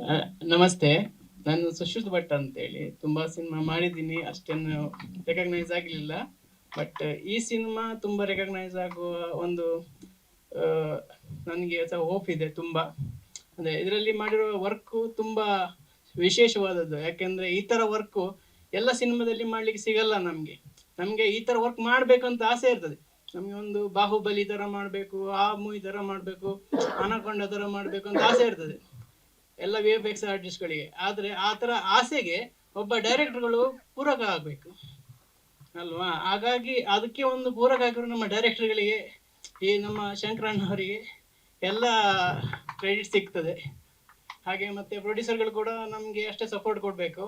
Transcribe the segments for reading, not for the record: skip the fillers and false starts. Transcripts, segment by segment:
ಆ, ನಮಸ್ತೆ. ನಾನು ಸುಶ್ರುತ್ ಭಟ್ ಅಂತೇಳಿ ತುಂಬಾ ಸಿನಿಮಾ ಮಾಡಿದ್ದೀನಿ, ಅಷ್ಟೇನು ರೆಕಗ್ನೈಸ್ ಆಗಲಿಲ್ಲ. ಬಟ್ ಈ ಸಿನಿಮಾ ತುಂಬಾ ರೆಕಗ್ನೈಸ್ ಆಗುವ ಒಂದು ನನಗೆ ಸಹ ಹೋಪ್ ಇದೆ ತುಂಬಾ. ಅಂದ್ರೆ ಇದರಲ್ಲಿ ಮಾಡಿರುವ ವರ್ಕು ತುಂಬಾ ವಿಶೇಷವಾದದ್ದು. ಯಾಕೆಂದ್ರೆ ಈ ತರ ವರ್ಕು ಎಲ್ಲ ಸಿನಿಮಾದಲ್ಲಿ ಮಾಡ್ಲಿಕ್ಕೆ ಸಿಗಲ್ಲ ನಮ್ಗೆ. ನಮ್ಗೆ ಈ ತರ ವರ್ಕ್ ಮಾಡ್ಬೇಕಂತ ಆಸೆ ಇರ್ತದೆ. ನಮ್ಗೆ ಒಂದು ಬಾಹುಬಲಿ ತರ ಮಾಡ್ಬೇಕು, ಆ ಮೂವಿ ತರ ಮಾಡ್ಬೇಕು, ಅನಕೊಂಡ ತರ ಮಾಡ್ಬೇಕು ಅಂತ ಆಸೆ ಇರ್ತದೆ ಎಲ್ಲ VFX ಆರ್ಟಿಸ್ಟ್ಗಳಿಗೆ. ಆದ್ರೆ ಆ ತರ ಆಸೆಗೆ ಒಬ್ಬ ಡೈರೆಕ್ಟರ್ಗಳು ಪೂರಕ ಆಗ್ಬೇಕು ಅಲ್ವಾ. ಹಾಗಾಗಿ ಅದಕ್ಕೆ ಒಂದು ಪೂರಕ ಆಗಿರೋ ನಮ್ಮ ಡೈರೆಕ್ಟರ್ಗಳಿಗೆ, ಈ ನಮ್ಮ ಶಂಕರಣ್ಣ ಅವರಿಗೆ ಎಲ್ಲ ಕ್ರೆಡಿಟ್ ಸಿಗ್ತದೆ. ಹಾಗೆ ಮತ್ತೆ ಪ್ರೊಡ್ಯೂಸರ್ಗಳು ಕೂಡ ನಮ್ಗೆ ಅಷ್ಟೇ ಸಪೋರ್ಟ್ ಕೊಡ್ಬೇಕು.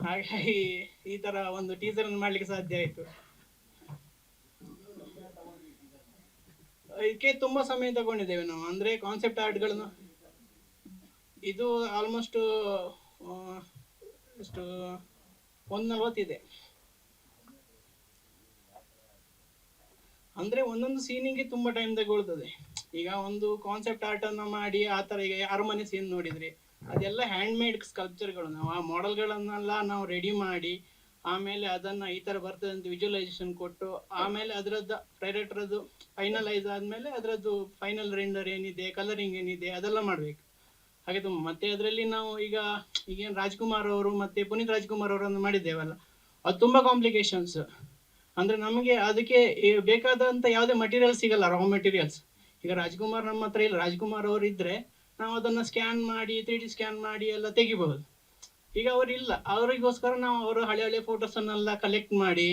ಹಾಗಾಗಿ ಈ ತರ ಒಂದು ಟೀಸರ್ ಅನ್ನು ಮಾಡ್ಲಿಕ್ಕೆ ಸಾಧ್ಯ ಆಯ್ತು. ಇದಕ್ಕೆ ತುಂಬಾ ಸಮಯ ತಗೊಂಡಿದ್ದೇವೆ ನಾವು. ಅಂದ್ರೆ ಕಾನ್ಸೆಪ್ಟ್ ಆರ್ಟ್ಗಳನ್ನು ಇದು ಆಲ್ಮೋಸ್ಟ್ ಎಷ್ಟು 140 ಇದೆ. ಅಂದ್ರೆ ಒಂದೊಂದು ಸೀನಿಗೆ ತುಂಬಾ ಟೈಮ್ ತಗೊಳ್ತದೆ. ಈಗ ಒಂದು ಕಾನ್ಸೆಪ್ಟ್ ಆರ್ಟ್ ಅನ್ನ ಮಾಡಿ ಆ ತರ, ಈಗ ಅರಮನೆ ಸೀನ್ ನೋಡಿದ್ರಿ, ಅದೆಲ್ಲ ಹ್ಯಾಂಡ್ ಮೇಡ್ ಸ್ಕಲ್ಪ್ಚರ್ಗಳು. ನಾವು ಆ ಮಾಡೆಲ್ಗಳನ್ನೆಲ್ಲ ನಾವು ರೆಡಿ ಮಾಡಿ ಆಮೇಲೆ ಅದನ್ನ ಈ ತರ ಬರ್ತದೆ ಅಂತ ವಿಜುವಲೈಸೇಷನ್ ಕೊಟ್ಟು ಆಮೇಲೆ ಅದರದ್ದು ಡೈರೆಕ್ಟರ್ದು ಫೈನಲೈಸ್ ಆದ್ಮೇಲೆ ಅದರದ್ದು ಫೈನಲ್ ರೆಂಡರ್ ಏನಿದೆ, ಕಲರಿಂಗ್ ಏನಿದೆ ಅದೆಲ್ಲ ಮಾಡ್ಬೇಕು. ಹಾಗೆ ತುಂಬ. ಮತ್ತೆ ಅದರಲ್ಲಿ ನಾವು ಈಗ ರಾಜ್ಕುಮಾರ್ ಅವರು ಮತ್ತೆ ಪುನೀತ್ ರಾಜ್ಕುಮಾರ್ ಅವರನ್ನು ಮಾಡಿದ್ದೇವಲ್ಲ, ಅದು ತುಂಬಾ ಕಾಂಪ್ಲಿಕೇಶನ್ಸ್. ಅಂದ್ರೆ ನಮಗೆ ಅದಕ್ಕೆ ಬೇಕಾದಂತ ಯಾವುದೇ ಮಟೀರಿಯಲ್ ಸಿಗಲ್ಲ, ರಾ ಮೆಟೀರಿಯಲ್ಸ್. ಈಗ ರಾಜ್ಕುಮಾರ್ ನಮ್ಮ ಹತ್ರ ಇಲ್ಲ. ರಾಜ್ಕುಮಾರ್ ಅವರು ಇದ್ರೆ ನಾವು ಅದನ್ನ ಸ್ಕ್ಯಾನ್ ಮಾಡಿ 3D ಸ್ಕ್ಯಾನ್ ಮಾಡಿ ಎಲ್ಲ ತೆಗಿಬಹುದು. ಈಗ ಅವರಿಲ್ಲ, ಅವರಿಗೋಸ್ಕರ ನಾವು ಅವರು ಹಳೆ ಹಳೆ ಫೋಟೋಸ್ ಅನ್ನೆಲ್ಲ ಕಲೆಕ್ಟ್ ಮಾಡಿ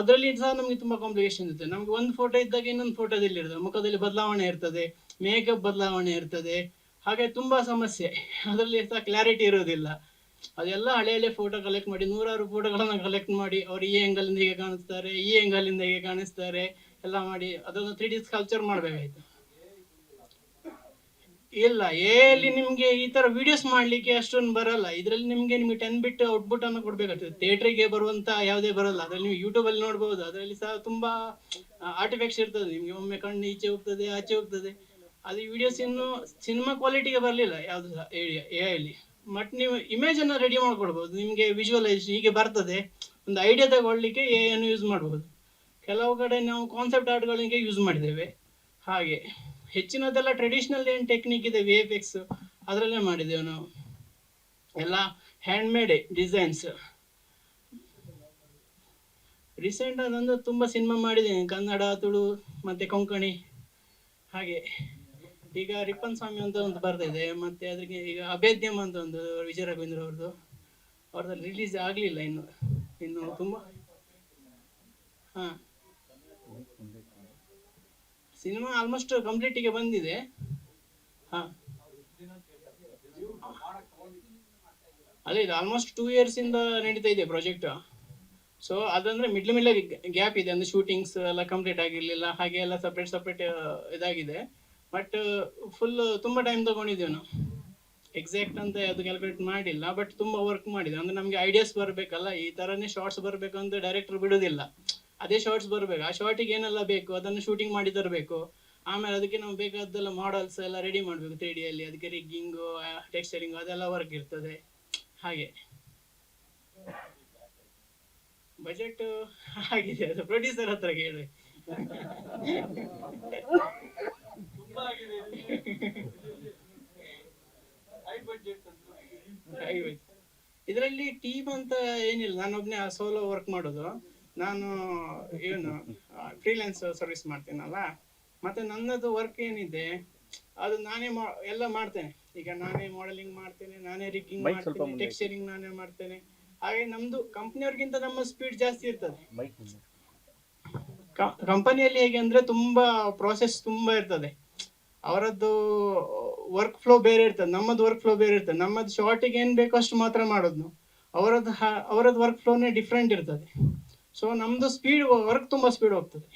ಅದರಲ್ಲಿ ಸಹ ನಮಗೆ ತುಂಬಾ ಕಾಂಪ್ಲಿಕೇಶನ್ ಇರ್ತದೆ. ನಮ್ಗೆ ಒಂದು ಫೋಟೋ ಇದ್ದಾಗ ಇನ್ನೊಂದು ಫೋಟೋದಲ್ಲಿ ಇರ್ತದೆ, ಮುಖದಲ್ಲಿ ಬದಲಾವಣೆ ಇರ್ತದೆ, ಮೇಕಪ್ ಬದಲಾವಣೆ ಇರ್ತದೆ. ಹಾಗೆ ತುಂಬಾ ಸಮಸ್ಯೆ. ಅದರಲ್ಲಿ ಸಹ ಕ್ಲಾರಿಟಿ ಇರೋದಿಲ್ಲ. ಅದೆಲ್ಲ ಹಳೆ ಹಳೆ ಫೋಟೋ ಕಲೆಕ್ಟ್ ಮಾಡಿ, 100 ಫೋಟೋಗಳನ್ನ ಕಲೆಕ್ಟ್ ಮಾಡಿ, ಅವ್ರು ಈ ಆಂಗಲ್ ಇಂದ ಹೇಗೆ ಕಾಣಿಸ್ತಾರೆ, ಈ ಆಂಗಲ್ ಇಂದ ಹೇಗೆ ಕಾಣಿಸ್ತಾರೆ ಎಲ್ಲ ಮಾಡಿ ಅದನ್ನು 3D ಸ್ಕಲ್ಪ್ಚರ್ ಮಾಡ್ಬೇಕಾಯ್ತು. ಇಲ್ಲ, ಎಲ್ಲಿ ನಿಮ್ಗೆ ಈ ತರ ವಿಡಿಯೋಸ್ ಮಾಡ್ಲಿಕ್ಕೆ ಅಷ್ಟೊಂದು ಬರಲ್ಲ. ಇದ್ರಲ್ಲಿ ನಿಮ್ಗೆ 10 ಬಿಟ್ ಔಟ್ಪುಟ್ ಅನ್ನು ಕೊಡ್ಬೇಕಾಗ್ತದೆ. ಥಿಯೇಟರ್ಗೆ ಬರುವಂತ ಯಾವುದೇ ಬರಲ್ಲ. ಅದ್ರಲ್ಲಿ ನೀವು ಯೂಟ್ಯೂಬ್ ಅಲ್ಲಿ ನೋಡ್ಬಹುದು. ಅದರಲ್ಲಿ ಸಹ ತುಂಬಾ ಆರ್ಟಿಫೆಕ್ಟ್ಸ್ ಇರ್ತದೆ. ನಿಮ್ಗೆ ಒಮ್ಮೆ ಕಣ್ಣು ಈಚೆ ಹೋಗ್ತದೆ, ಆಚೆ ಹೋಗ್ತದೆ. ಅದು ವಿಡಿಯೋಸ್ ಇನ್ನು ಸಿನಿಮಾ ಕ್ವಾಲಿಟಿಗೆ ಬರಲಿಲ್ಲ ಯಾವ್ದು ಸಹ AI. ಬಟ್ ನೀವು ಇಮೇಜ್ ಅನ್ನ ರೆಡಿ ಮಾಡ್ಕೊಳ್ಬಹುದು. ನಿಮ್ಗೆ ವಿಜುವಲೈಸೇಷನ್ ಹೀಗೆ ಬರ್ತದೆ, ಒಂದು ಐಡಿಯಾ ತಗೊಳ್ಳಿಕ್ಕೆ AI ಅನ್ನು ಯೂಸ್ ಮಾಡಬಹುದು. ಕೆಲವು ಕಡೆ ನಾವು ಕಾನ್ಸೆಪ್ಟ್ ಆರ್ಟ್ಗಳಿಗೆ ಯೂಸ್ ಮಾಡಿದ್ದೇವೆ. ಹಾಗೆ ಹೆಚ್ಚಿನದೆಲ್ಲ ಟ್ರೆಡಿಷನಲ್ ಏನ್ ಟೆಕ್ನಿಕ್ ಇದೆ VFX, ಅದರಲ್ಲೇ ಮಾಡಿದ್ದೇವೆ ನಾವು. ಎಲ್ಲ ಹ್ಯಾಂಡ್ ಮೇಡ್ ಡಿಸೈನ್ಸ್. ರೀಸೆಂಟ್ ಅದೊಂದು ತುಂಬಾ ಸಿನಿಮಾ ಮಾಡಿದ್ದೇನೆ, ಕನ್ನಡ, ತುಳು ಮತ್ತೆ ಕೊಂಕಣಿ. ಹಾಗೆ ಈಗ ರಿಪ್ಪನ್ ಸ್ವಾಮಿ ಅಂತ ಒಂದು ಬರ್ತಿದೆ. ಮತ್ತೆ ಅದಕ್ಕೆ ಈಗ ಅಭೇದ್ಯಂ ಅಂತ ಒಂದು ವಿಜಯ ರಾಘವೇಂದ್ರ ಅವ್ರದ್ದು ರಿಲೀಸ್ ಆಗ್ಲಿಲ್ಲ ಇನ್ನು ತುಂಬಾ. ಹಾ, ಸಿನಿಮಾ ಆಲ್ಮೋಸ್ಟ್ ಕಂಪ್ಲೀಟಿಗೆ ಬಂದಿದೆ. ಹಾ, ಅದೇ ಇದು ಆಲ್ಮೋಸ್ಟ್ 2 ಇಯರ್ಸ್ ಇಂದ ನಡೀತಾ ಇದೆ ಪ್ರಾಜೆಕ್ಟ್. ಸೊ ಅದಂದ್ರೆ ಮಿಡ್ಲ್ ಗ್ಯಾಪ್ ಇದೆ. ಅಂದ್ರೆ ಶೂಟಿಂಗ್ಸ್ ಎಲ್ಲ ಕಂಪ್ಲೀಟ್ ಆಗಿರ್ಲಿಲ್ಲ, ಹಾಗೆ ಎಲ್ಲ ಸಪ್ರೇಟ್ ಇದಾಗಿದೆ. ಬಟ್ ಫುಲ್ ತುಂಬಾ ಟೈಮ್ ತಗೊಂಡಿದ್ದೇವೆ ನಾವು. ಎಕ್ಸಾಕ್ಟ್ ಅಂತ ಅದು ಕ್ಯಾಲ್ಕುಲೇಟ್ ಮಾಡಿಲ್ಲ, ಬಟ್ ತುಂಬಾ ವರ್ಕ್ ಮಾಡಿದೆ. ಅಂದ್ರೆ ನಮ್ಗೆ ಐಡಿಯಾಸ್ ಬರ್ಬೇಕಲ್ಲ, ಈ ತರನೇ ಶಾರ್ಟ್ಸ್ ಬರ್ಬೇಕು ಅಂತ ಡೈರೆಕ್ಟರ್ ಬಿಡುದಿಲ್ಲ. ಅದೇ ಶಾರ್ಟ್ಸ್ ಬರ್ಬೇಕು, ಆ ಶಾರ್ಟಿಗೆ ಏನೆಲ್ಲ ಬೇಕು ಅದನ್ನು ಶೂಟಿಂಗ್ ಮಾಡಿ ತರಬೇಕು. ಆಮೇಲೆ ಅದಕ್ಕೆ ನಾವು ಬೇಕಾದ್ದೆಲ್ಲ ಮಾಡಲ್ಸ್ ಎಲ್ಲ ರೆಡಿ ಮಾಡ್ಬೇಕು 3D ಅಲ್ಲಿ. ಅದಕ್ಕೆ ರಿಗ್ಗಿಂಗು, ಟೆಕ್ಸ್ಚರಿಂಗ್ ಅದೆಲ್ಲ ವರ್ಕ್ ಇರ್ತದೆ. ಹಾಗೆ ಬಜೆಟ್ ಆಗಿದೆ, ಅದು ಪ್ರೊಡ್ಯೂಸರ್ ಹತ್ರ ಕೇಳ್ಬೇಕು. ಇದರಲ್ಲಿ ಟೀಮ್ ಅಂತ ಏನಿಲ್ಲ, ನಾನೊಬ್ನೇ ಸೋಲೋ ವರ್ಕ್ ಮಾಡೋದು. ನಾನು ಏನು ಫ್ರೀಲ್ಯಾನ್ಸ್ ಸರ್ವಿಸ್ ಮಾಡ್ತೇನಲ್ಲ. ಮತ್ತೆ ನನ್ನದು ವರ್ಕ್ ಏನಿದೆ ಅದು ನಾನೇ ಎಲ್ಲ ಮಾಡ್ತೇನೆ. ಈಗ ನಾನೇ ಮಾಡೆಲಿಂಗ್ ಮಾಡ್ತೇನೆ, ನಾನೇ ರಿಗ್ಗಿಂಗ್ ಮಾಡ್ತೇನೆ, ಟೆಕ್ಸ್ಚರಿಂಗ್ ನಾನೇ ಮಾಡ್ತೇನೆ. ಹಾಗೆ ನಮ್ದು ಕಂಪ್ನಿಯವ್ರಿಗಿಂತ ನಮ್ಮ ಸ್ಪೀಡ್ ಜಾಸ್ತಿ ಇರ್ತದೆ. ಕಂಪನಿಯಲ್ಲಿ ಹೇಗೆ ಅಂದ್ರೆ ತುಂಬಾ ಪ್ರೋಸೆಸ್ ತುಂಬಾ ಇರ್ತದೆ. ಅವರದ್ದು ವರ್ಕ್ ಫ್ಲೋ ಬೇರೆ ಇರ್ತದೆ, ನಮ್ಮದು ವರ್ಕ್ ಫ್ಲೋ ಬೇರೆ ಇರ್ತದೆ. ನಮ್ಮದು ಶಾರ್ಟಿಗೆ ಏನ್ ಬೇಕೋ ಅಷ್ಟು ಮಾತ್ರ ಮಾಡೋದು ನಾವು. ಅವರದ್ದು ವರ್ಕ್ ಫ್ಲೋನೇ ಡಿಫ್ರೆಂಟ್ ಇರ್ತದೆ. ಸೊ ನಮ್ದು ಸ್ಪೀಡ್ ವರ್ಕ್ ತುಂಬಾ ಸ್ಪೀಡ್ ಹೋಗ್ತದೆ.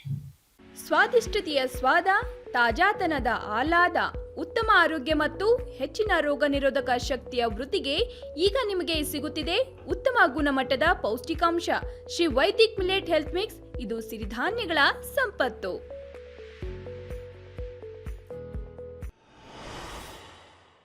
ಸ್ವಾದಿಷ್ಟತೆಯ ಸ್ವಾದ, ತಾಜಾತನದ ಆಹ್ಲಾದ, ಉತ್ತಮ ಆರೋಗ್ಯ ಮತ್ತು ಹೆಚ್ಚಿನ ರೋಗ ನಿರೋಧಕ ಶಕ್ತಿಯ ವೃದ್ಧಿಗೆ ಈಗ ನಿಮಗೆ ಸಿಗುತ್ತಿದೆ ಉತ್ತಮ ಗುಣಮಟ್ಟದ ಪೌಷ್ಟಿಕಾಂಶ. Shri Vaidik millet health mix. ಇದು ಸಿರಿಧಾನ್ಯಗಳ ಸಂಪತ್ತು.